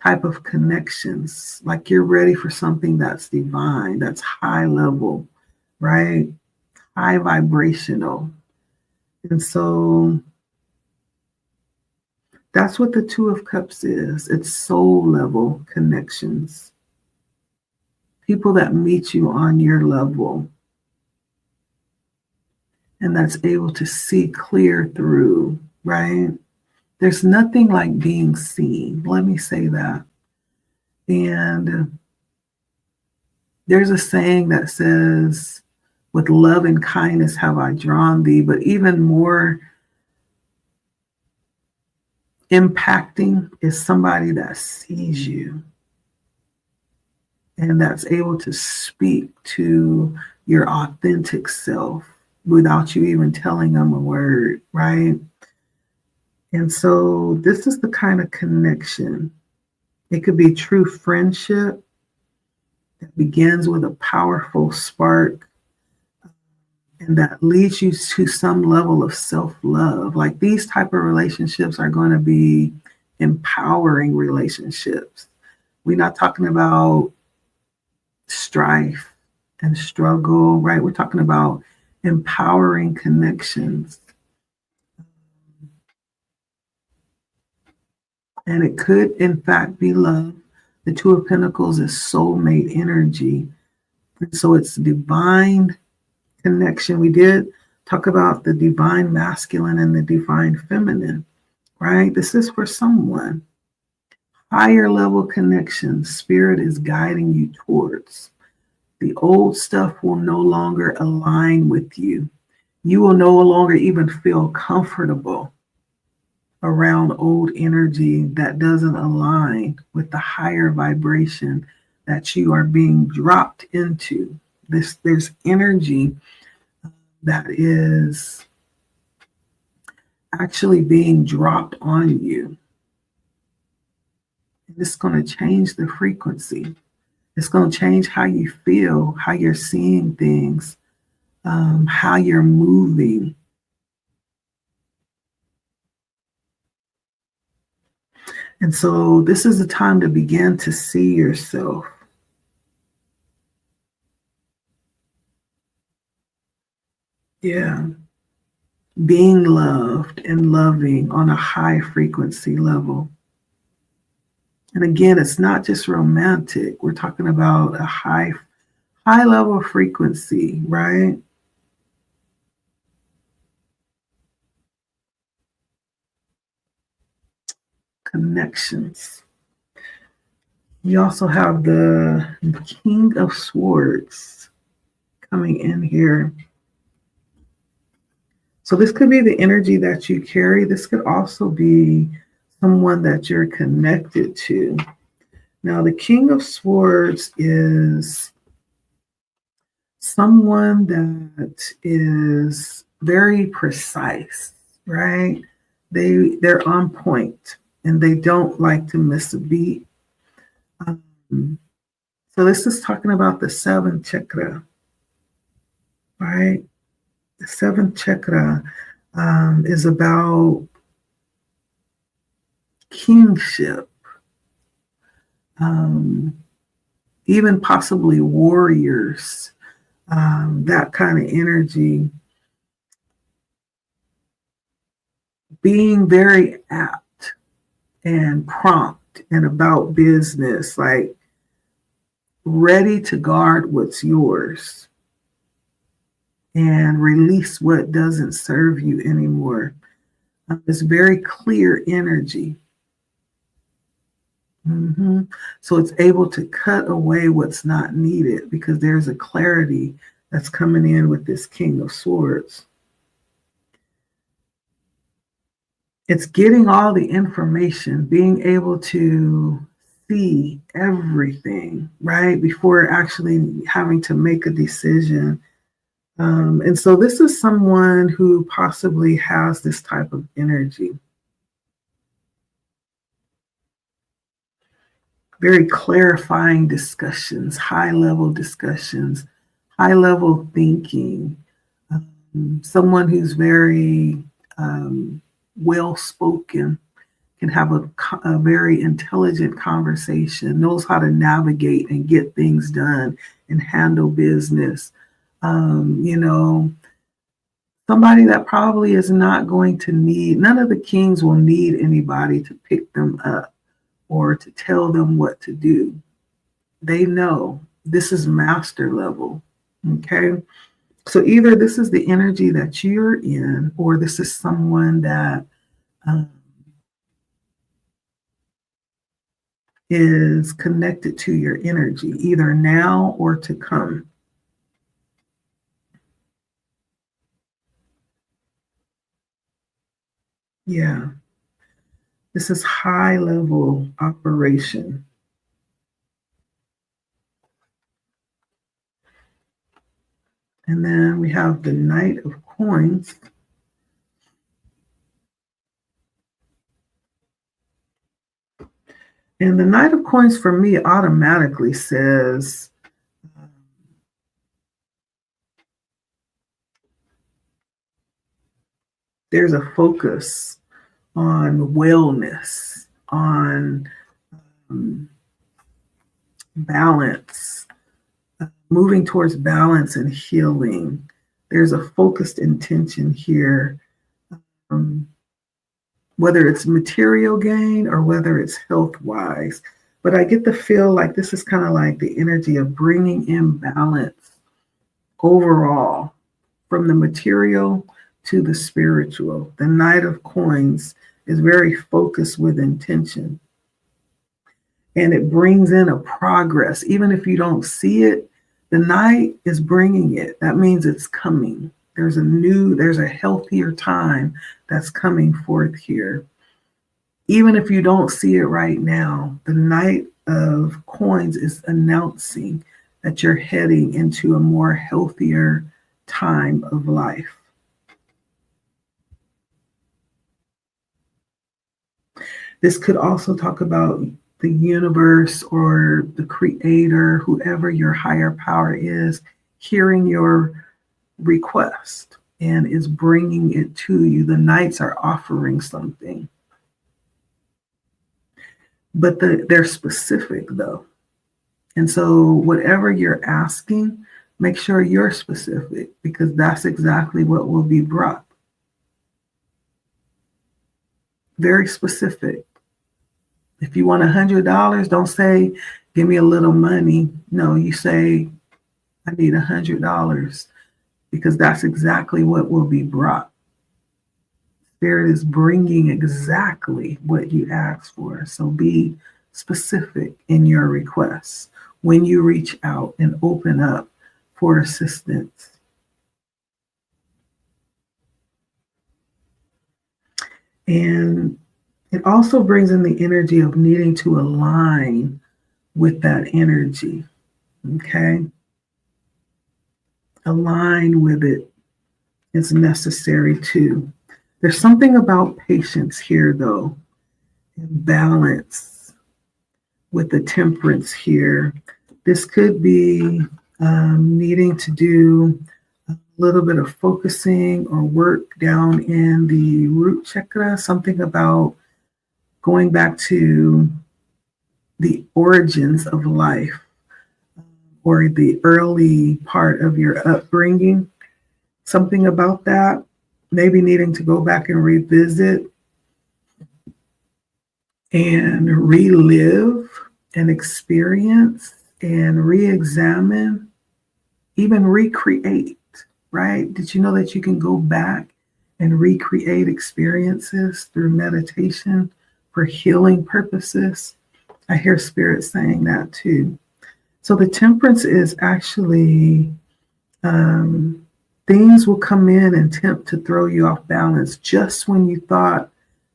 type of connections. Like you're ready for something that's divine, that's high level, right? High vibrational. And so that's what the Two of Cups is. It's soul level connections. People that meet you on your level and that's able to see clear through, right? There's nothing like being seen. Let me say that. And there's a saying that says, with love and kindness have I drawn thee, but even more impacting is somebody that sees you and that's able to speak to your authentic self without you even telling them a word, right? And so this is the kind of connection. It could be true friendship that begins with a powerful spark and that leads you to some level of self-love. Like these type of relationships are going to be empowering relationships. We're not talking about strife and struggle, right? We're talking about empowering connections. And it could, in fact, be love. The Two of Pentacles is soulmate energy. And so it's divine connection. We did talk about the divine masculine and the divine feminine, right? This is for someone. Higher level connection, spirit is guiding you towards. The old stuff will no longer align with you. You will no longer even feel comfortable around old energy that doesn't align with the higher vibration that you are being dropped into. There's energy that is actually being dropped on you. And it's going to change the frequency. It's going to change how you feel, how you're seeing things, how you're moving. And so this is the time to begin to see yourself. Yeah. Being loved and loving on a high frequency level. And again, it's not just romantic. We're talking about a high level frequency, right? Connections. We also have the King of Swords coming in here. So this could be the energy that you carry. This could also be someone that you're connected to. Now, the King of Swords is someone that is very precise, right? They're on point and they don't like to miss a beat. So this is talking about the seventh chakra, right? The seventh chakra is about kingship, even possibly warriors, that kind of energy. Being very apt and prompt and about business, like ready to guard what's yours and release what doesn't serve you anymore. It's very clear energy. So it's able to cut away what's not needed because there's a clarity that's coming in with this King of Swords. It's getting all the information, being able to see everything, right, before actually having to make a decision. And so this is someone who possibly has this type of energy. Very clarifying discussions, high-level discussions, high-level thinking. Someone who's very well-spoken, can have a very intelligent conversation, knows how to navigate and get things done and handle business. Somebody that probably is not going to need, none of the kings will need anybody to pick them up or to tell them what to do. They know this is master level. Okay. So either this is the energy that you're in, or this is someone that is connected to your energy, either now or to come. Yeah. This is high level operation. And then we have the Knight of Coins. And the Knight of Coins for me automatically says there's a focus on wellness, on balance, moving towards balance and healing. There's a focused intention here, whether it's material gain or whether it's health-wise. But I get the feel like this is kind of like the energy of bringing in balance overall, from the material to the spiritual. The Knight of Coins is very focused with intention. And it brings in a progress. Even if you don't see it, the Knight is bringing it. That means it's coming. There's a healthier time that's coming forth here. Even if you don't see it right now, the Knight of Coins is announcing that you're heading into a more healthier time of life. This could also talk about the universe or the creator, whoever your higher power is, hearing your request and is bringing it to you. The Knights are offering something. But they're specific though. And so whatever you're asking, make sure you're specific, because that's exactly what will be brought. Very specific. If you want $100, don't say, give me a little money. No, you say, I need $100, because that's exactly what will be brought. Spirit is bringing exactly what you asked for. So be specific in your requests when you reach out and open up for assistance. And it also brings in the energy of needing to align with that energy. Okay? Align with it is necessary too. There's something about patience here, though, and balance with the Temperance here. This could be needing to do a little bit of focusing or work down in the root chakra, something about going back to the origins of life or the early part of your upbringing. Something about that, maybe needing to go back and revisit and relive and experience and re-examine, even recreate, right? Did you know that you can go back and recreate experiences through meditation for healing purposes. I hear Spirit saying that too. So the temperance is actually things will come in and tempt to throw you off balance just when you thought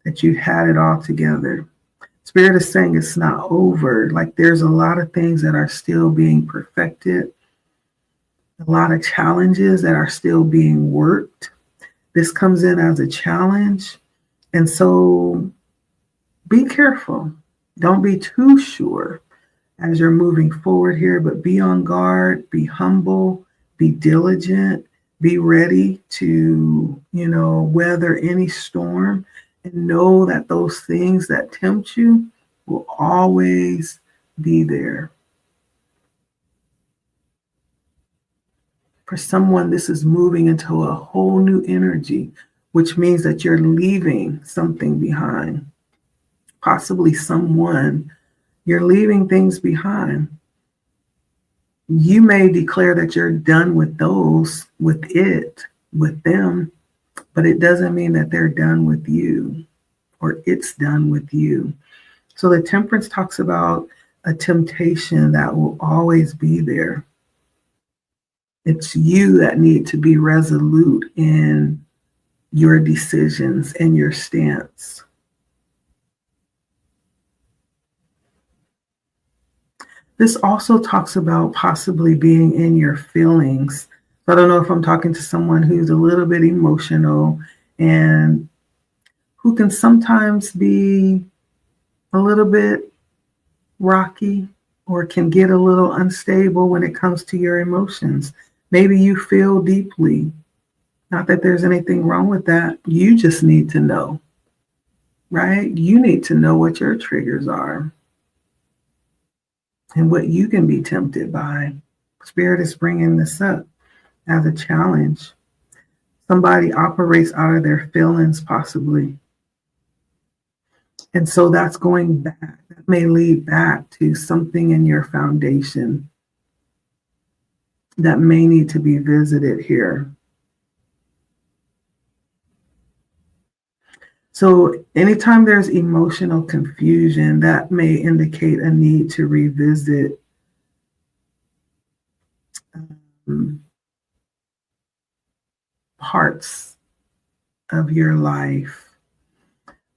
that you had it all together. Spirit is saying it's not over. Like there's a lot of things that are still being perfected, a lot of challenges that are still being worked. This comes in as a challenge. And so be careful. Don't be too sure as you're moving forward here, but be on guard, be humble, be diligent, be ready to, weather any storm, and know that those things that tempt you will always be there. For someone, this is moving into a whole new energy, which means that you're leaving something behind. Possibly someone, you're leaving things behind. You may declare that you're done with those, with them, but it doesn't mean that they're done with you or it's done with you. So the temperance talks about a temptation that will always be there. It's you that need to be resolute in your decisions and your stance. This also talks about possibly being in your feelings. So I don't know if I'm talking to someone who's a little bit emotional and who can sometimes be a little bit rocky or can get a little unstable when it comes to your emotions. Maybe you feel deeply. Not that there's anything wrong with that. You just need to know, right? You need to know what your triggers are and what you can be tempted by. Spirit is bringing this up as a challenge. Somebody operates out of their feelings, possibly. And so that's going back. That may lead back to something in your foundation that may need to be visited here. So anytime there's emotional confusion, that may indicate a need to revisit parts of your life.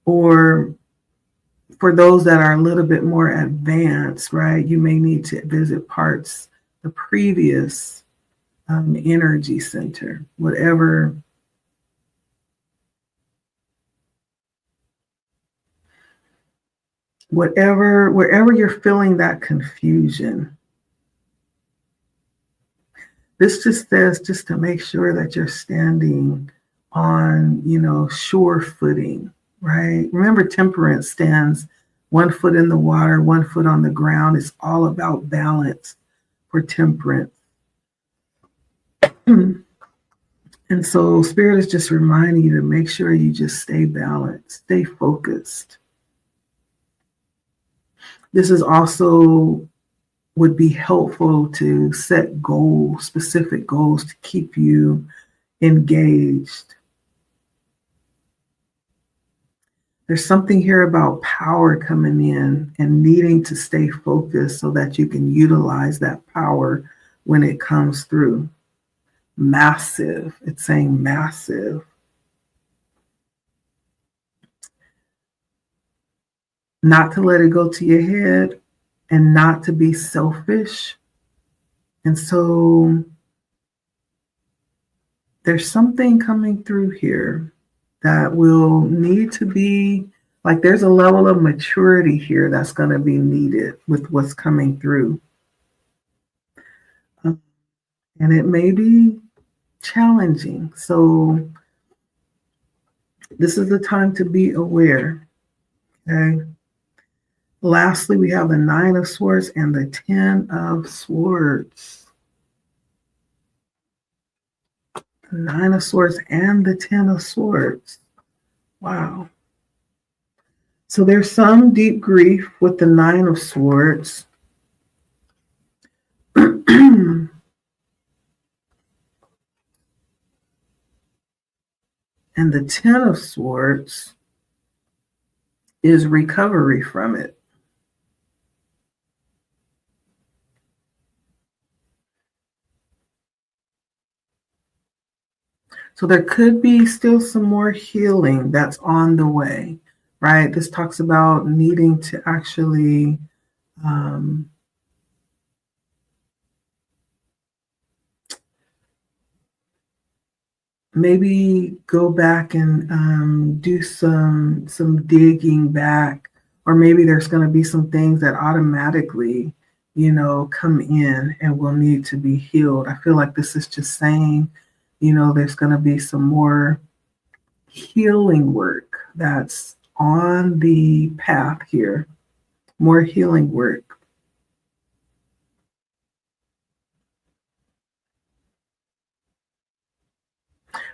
Or for those that are a little bit more advanced, right, you may need to visit parts, the previous energy center, wherever wherever you're feeling that confusion. This just says just to make sure that you're standing on, sure footing, right? Remember, temperance stands 1 foot in the water, 1 foot on the ground. It's all about balance for temperance. And so Spirit is just reminding you to make sure you just stay balanced, stay focused. This is also would be helpful to set goals, specific goals to keep you engaged. There's something here about power coming in and needing to stay focused so that you can utilize that power when it comes through. Massive. It's saying massive. Not to let it go to your head and not to be selfish. And so there's something coming through here that will need to be, like there's a level of maturity here that's going to be needed with what's coming through. And it may be challenging. So this is the time to be aware. Okay. Lastly, we have the 9 of Swords and the 10 of Swords. The 9 of Swords and the 10 of Swords. Wow. So there's some deep grief with the 9 of Swords. And the Ten of Swords is recovery from it. So there could be still some more healing that's on the way, right? This talks about needing to actually maybe go back and do some digging back, or maybe there's going to be some things that automatically, come in and will need to be healed. I feel like this is just saying, there's going to be some more healing work that's on the path here, more healing work.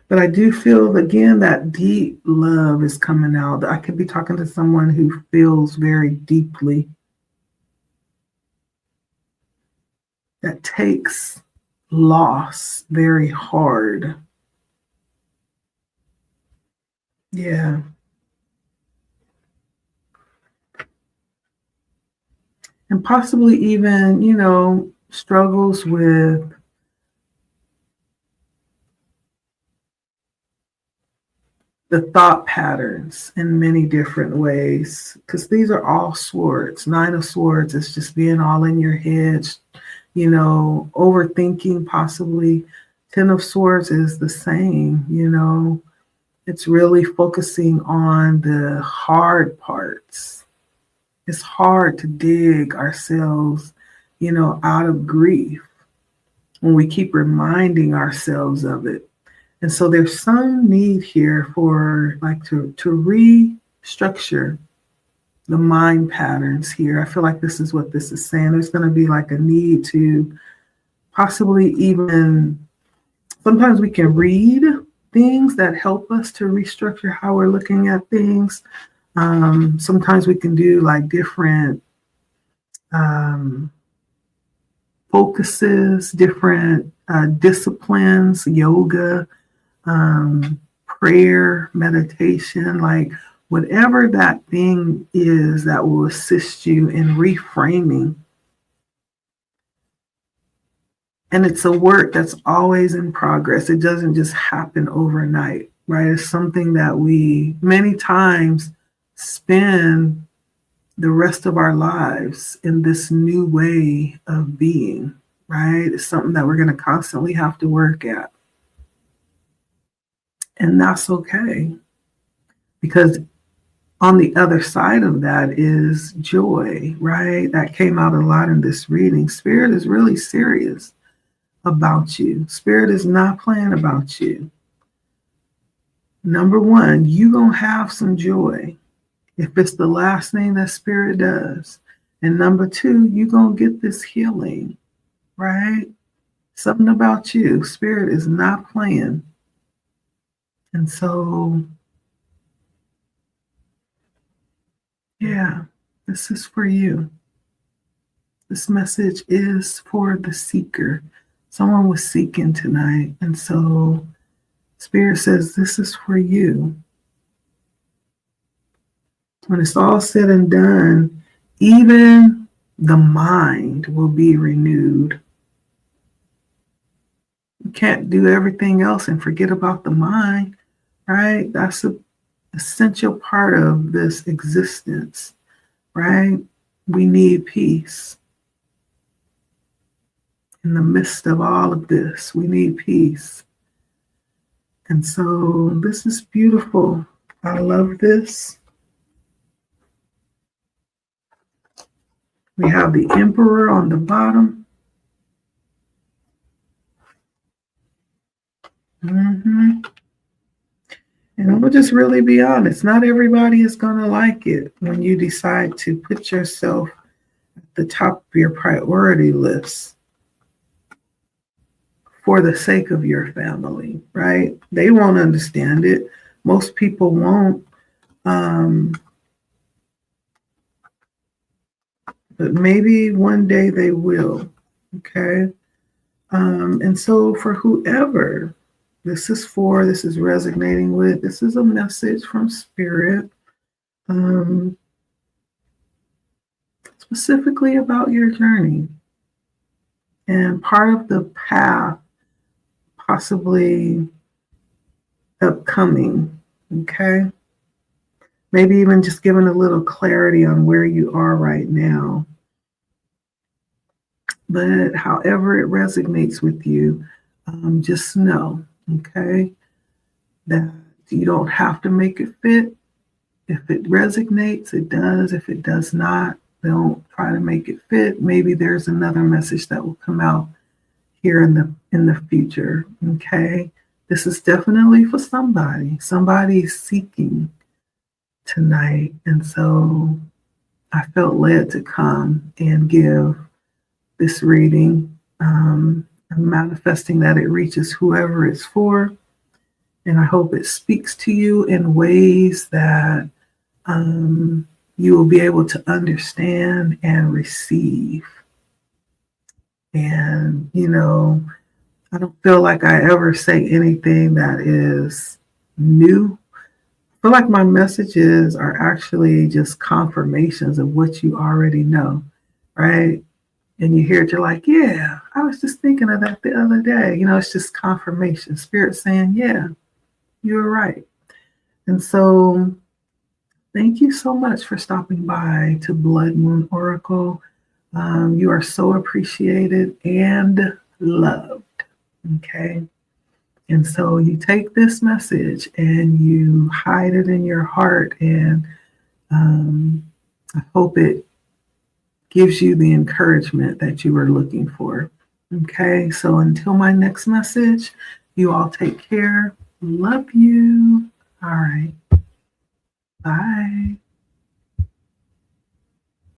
But I do feel, again, that deep love is coming out. I could be talking to someone who feels very deeply, that takes loss very hard. Yeah. And possibly even, struggles with the thought patterns in many different ways, because these are all swords. Nine of Swords is just being all in your head, overthinking possibly. Ten of Swords is the same, it's really focusing on the hard parts. It's hard to dig ourselves, out of grief when we keep reminding ourselves of it. And so there's some need here for like to restructure the mind patterns here. I feel like this is what this is saying. There's going to be like a need to possibly even, sometimes we can read things that help us to restructure how we're looking at things. Sometimes we can do like different focuses, different disciplines, yoga, prayer, meditation, like whatever that thing is that will assist you in reframing. And it's a work that's always in progress. It doesn't just happen overnight, right? It's something that we many times spend the rest of our lives in this new way of being, right? It's something that we're going to constantly have to work at. And that's okay, because on the other side of that is joy, right? That came out a lot in this reading. Spirit is really serious about you. Spirit is not playing about you. Number one, you're going to have some joy if it's the last thing that Spirit does. And number two, you're going to get this healing, right? Something about you. Spirit is not playing. And so, yeah, this is for you. This message is for the seeker. Someone was seeking tonight. And so Spirit says, this is for you. When it's all said and done, even the mind will be renewed. You can't do everything else and forget about the mind, right? That's an essential part of this existence, right? We need peace. In the midst of all of this, we need peace. And so this is beautiful. I love this. We have the Emperor on the bottom. Mm-hmm. And I'm going to just really be honest. Not everybody is going to like it when you decide to put yourself at the top of your priority list for the sake of your family, right? They won't understand it. Most people won't. But maybe one day they will, okay? And so for whoever, this is resonating with. This is a message from Spirit, specifically about your journey and part of the path possibly upcoming. Okay. Maybe even just giving a little clarity on where you are right now. But however it resonates with you, just know, okay, that you don't have to make it fit. If it resonates, it does. If it does not, don't try to make it fit. Maybe there's another message that will come out here in the future. Okay. This is definitely for somebody. Somebody is seeking tonight. And so I felt led to come and give this reading. I'm manifesting that it reaches whoever it's for. And I hope it speaks to you in ways that you will be able to understand and receive. And, I don't feel like I ever say anything that is new. I feel like my messages are actually just confirmations of what you already know, right? And you hear it, you're like, yeah, I was just thinking of that the other day. It's just confirmation. Spirit saying, yeah, you're right. And so thank you so much for stopping by to Blood Moon Oracle. You are so appreciated and loved. Okay. And so you take this message and you hide it in your heart. And I hope it gives you the encouragement that you were looking for. Okay. So until my next message, you all take care. Love you. All right. Bye.